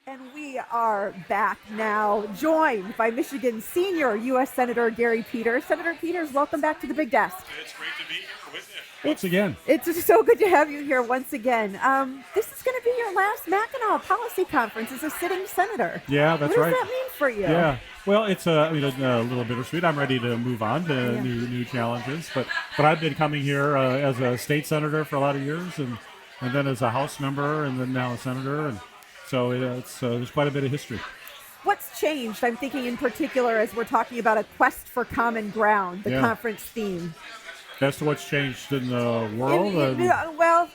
And we are back now, joined by Michigan senior U.S. Senator Gary Peters. Senator Peters, welcome back to the Big Desk. It's great to be here with you once again. It's just so good to have you here once again. This is going to be your last Mackinac policy conference as a sitting senator. Yeah, that's right. What does that mean for you? Yeah. Well, it's a little bittersweet. I'm ready to move on to new challenges, but I've been coming here as a state senator for a lot of years, and then as a House member, and then now a senator, and so there's quite a bit of history. What's changed? I'm thinking in particular as we're talking about a quest for common ground, the conference theme. As to what's changed in the world? Well,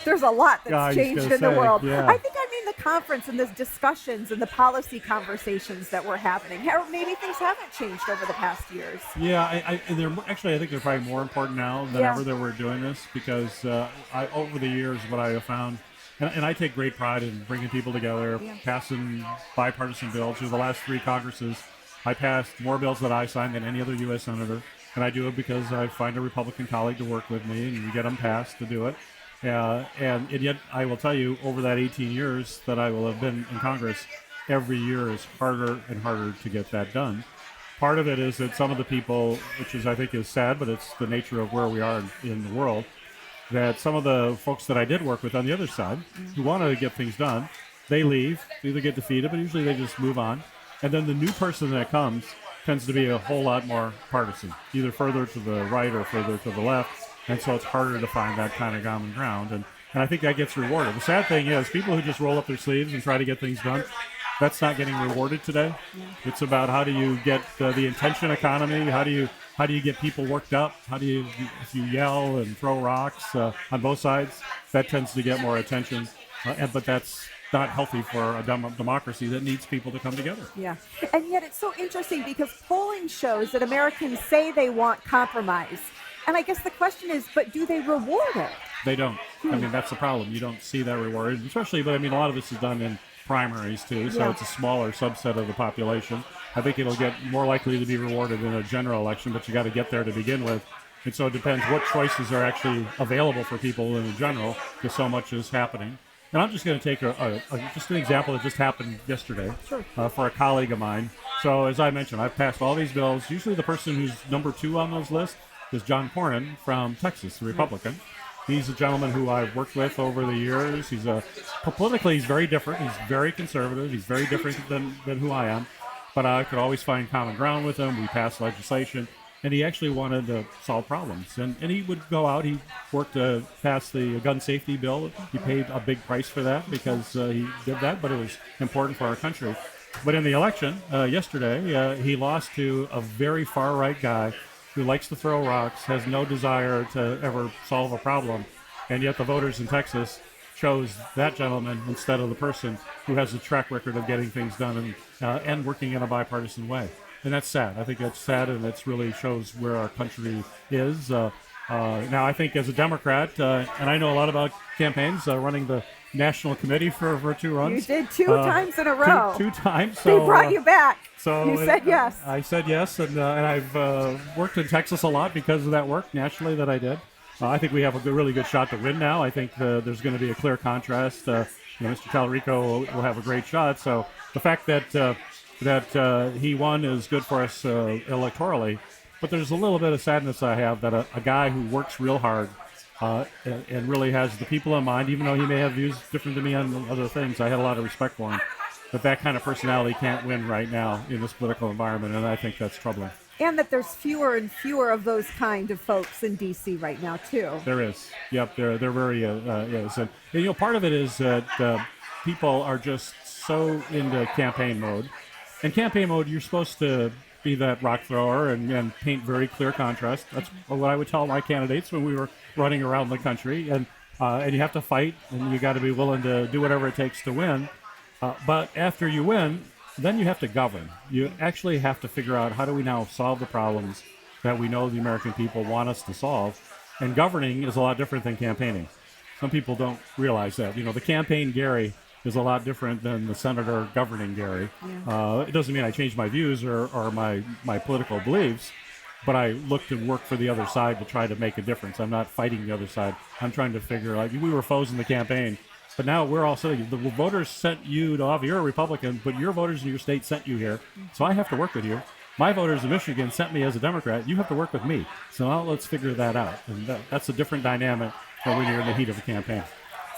there's a lot that's changed in the world. Yeah. I think I mean the conference and the discussions and the policy conversations that were happening. Maybe things haven't changed over the past years. Yeah, I think they're probably more important now than ever that we're doing this, because over the years what I have found, and I take great pride in bringing people together, passing bipartisan bills. Through the last three Congresses, I passed more bills that I signed than any other U.S. senator. And I do it because I find a Republican colleague to work with me, and we get them passed to do it. And yet, I will tell you, over that 18 years that I will have been in Congress, every year is harder and harder to get that done. Part of it is that some of the people, which I think is sad, but it's the nature of where we are in the world, that some of the folks that I did work with on the other side, who want to get things done, they leave, either get defeated, but usually they just move on. And then the new person that comes tends to be a whole lot more partisan, either further to the right or further to the left, and so it's harder to find that kind of common ground, and I think that gets rewarded. The sad thing is, people who just roll up their sleeves and try to get things done, that's not getting rewarded today. It's about how do you get the intention economy, how do you get people worked up, if you yell and throw rocks on both sides, that tends to get more attention, but that's not healthy for a democracy that needs people to come together. Yeah. And yet it's so interesting because polling shows that Americans say they want compromise. And I guess the question is, but do they reward it? They don't. I mean, that's the problem. You don't see that reward, especially, but I mean, a lot of this is done in primaries too, so it's a smaller subset of the population. I think it'll get more likely to be rewarded in a general election, but you got to get there to begin with. And so it depends what choices are actually available for people in general, because so much is happening. And I'm just going to take just an example that just happened yesterday for a colleague of mine. So as I mentioned, I've passed all these bills. Usually the person who's number 2 on those lists is John Cornyn from Texas, the Republican. He's a gentleman who I've worked with over the years. Politically, he's very different. He's very conservative. He's very different than who I am. But I could always find common ground with him. We passed legislation. And he actually wanted to solve problems. And he would go out. He worked to pass the gun safety bill. He paid a big price for that because he did that, but it was important for our country. But in the election yesterday, he lost to a very far-right guy who likes to throw rocks, has no desire to ever solve a problem. And yet the voters in Texas chose that gentleman instead of the person who has a track record of getting things done and working in a bipartisan way. And that's sad. I think that's sad, and it really shows where our country is. Now, I think as a Democrat, and I know a lot about campaigns, running the national committee for 2 runs. You did 2 times in a row. Two times. So, they brought you back. So you said yes. I said yes, and I've worked in Texas a lot because of that work nationally that I did. I think we have a really good shot to win now. I think there's going to be a clear contrast. Mr. Talarico will have a great shot. So the fact that he won is good for us electorally. But there's a little bit of sadness I have that a guy who works real hard and really has the people in mind, even though he may have views different than me on other things, I had a lot of respect for him. But that kind of personality can't win right now in this political environment, and I think that's troubling. And that there's fewer and fewer of those kind of folks in D.C. right now, too. There is. Yep, there very is. And, part of it is that people are just so into campaign mode. In campaign mode, you're supposed to be that rock thrower and paint very clear contrast. That's what I would tell my candidates when we were running around the country. And you have to fight, and you got to be willing to do whatever it takes to win. But after you win, then you have to govern. You actually have to figure out how do we now solve the problems that we know the American people want us to solve. And governing is a lot different than campaigning. Some people don't realize that. The campaign Gary is a lot different than the senator governing Gary. Yeah. It doesn't mean I change my views or my political beliefs, but I look to work for the other side to try to make a difference. I'm not fighting the other side. I'm trying to figure out, we were foes in the campaign, But now we're all saying the voters sent you to office. You're a Republican, but your voters in your state sent you here. So I have to work with you. My voters in Michigan sent me as a Democrat. You have to work with me. So now let's figure that out. And that's a different dynamic than when you're in the heat of a campaign.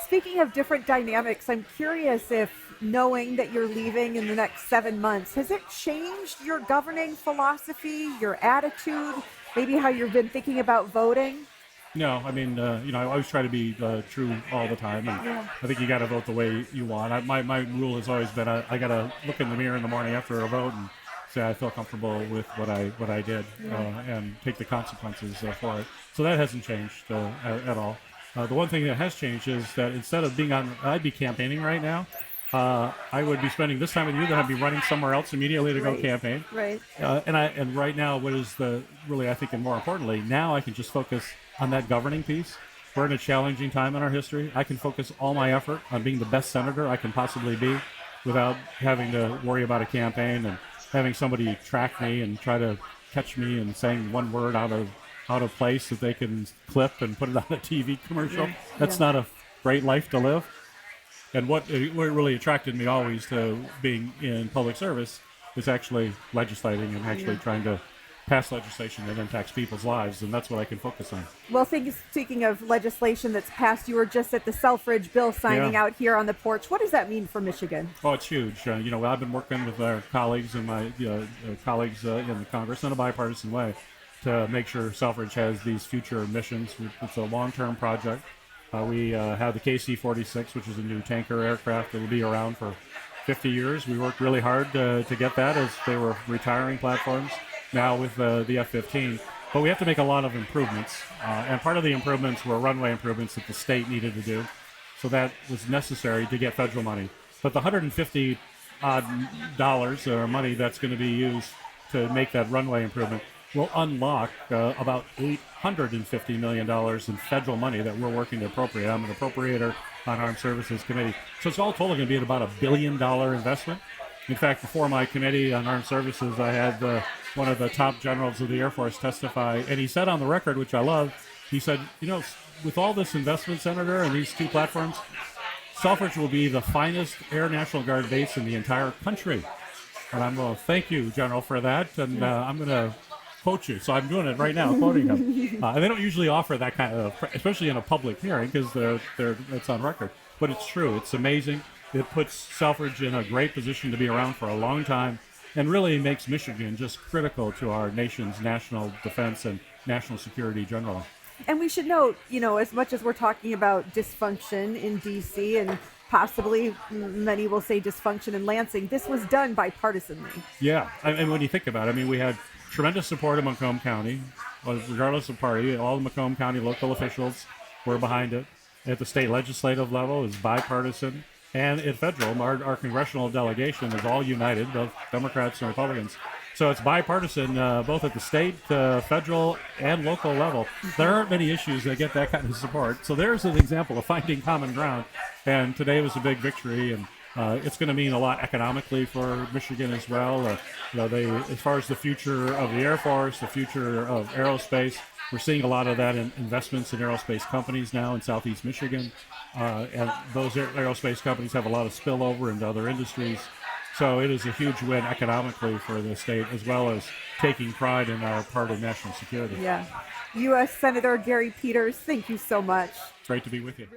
Speaking of different dynamics, I'm curious if knowing that you're leaving in the next 7 months, has it changed your governing philosophy, your attitude, maybe how you've been thinking about voting? No, I mean, I always try to be true all the time, and Yeah. I think you got to vote the way you want. My rule has always been I got to look in the mirror in the morning after a vote and say I feel comfortable with what I did, and take the consequences for it. So that hasn't changed at all. The one thing that has changed is that instead of I'd be campaigning right now. I would be spending this time with you, then I'd be running somewhere else immediately to go Right. campaign. Right. And right now, what is I think, and more importantly, now I can just focus on that governing piece. We're in a challenging time in our history. I can focus all my effort on being the best senator I can possibly be without having to worry about a campaign and having somebody track me and try to catch me and saying one word out of place that they can clip and put it on a TV commercial. Yeah. That's Yeah. not a great life to live. And what really attracted me always to being in public service is actually legislating and actually trying to pass legislation that impacts people's lives, and that's what I can focus on. Well, speaking of legislation that's passed, you were just at the Selfridge bill signing Yeah. out here on the porch. What does that mean for Michigan? Oh, it's huge. I've been working with our colleagues and my colleagues in the Congress in a bipartisan way to make sure Selfridge has these future missions. It's a long-term project. We have the KC-46, which is a new tanker aircraft that will be around for 50 years. We worked really hard to get that as they were retiring platforms. Now with the F-15. But we have to make a lot of improvements. And part of the improvements were runway improvements that the state needed to do. So that was necessary to get federal money. But the $150 odd dollars or money that's going to be used to make that runway improvement will unlock about $850 million in federal money that we're working to appropriate. I'm an appropriator on Armed Services Committee. So it's all total going to be at about $1 billion investment. In fact, before my committee on Armed Services, I had one of the top generals of the Air Force testify, and he said on the record, which I love, he said, with all this investment, Senator, and these two platforms, Selfridge will be the finest Air National Guard base in the entire country. And I'm going to thank you, General, for that, and I'm going to quote you. So I'm doing it right now, quoting him. And they don't usually offer that kind of, especially in a public hearing, because it's on record. But it's true. It's amazing. It puts Selfridge in a great position to be around for a long time and really makes Michigan just critical to our nation's national defense and national security generally. And we should note, as much as we're talking about dysfunction in D.C. and possibly many will say dysfunction in Lansing, this was done bipartisanly. Yeah. And when you think about it, we had tremendous support in Macomb County, regardless of party. All the Macomb County local officials were behind it. At the state legislative level, it was bipartisan. And at federal, our congressional delegation is all united, both Democrats and Republicans. So it's bipartisan, both at the state, federal, and local level. There aren't many issues that get that kind of support. So there's an example of finding common ground. And today was a big victory, and it's going to mean a lot economically for Michigan as well. As far as the future of the Air Force, the future of aerospace, we're seeing a lot of that in investments in aerospace companies now in Southeast Michigan. And those aerospace companies have a lot of spillover into other industries. So it is a huge win economically for the state, as well as taking pride in our part of national security. Yeah. U.S. Senator Gary Peters, thank you so much. It's great to be with you.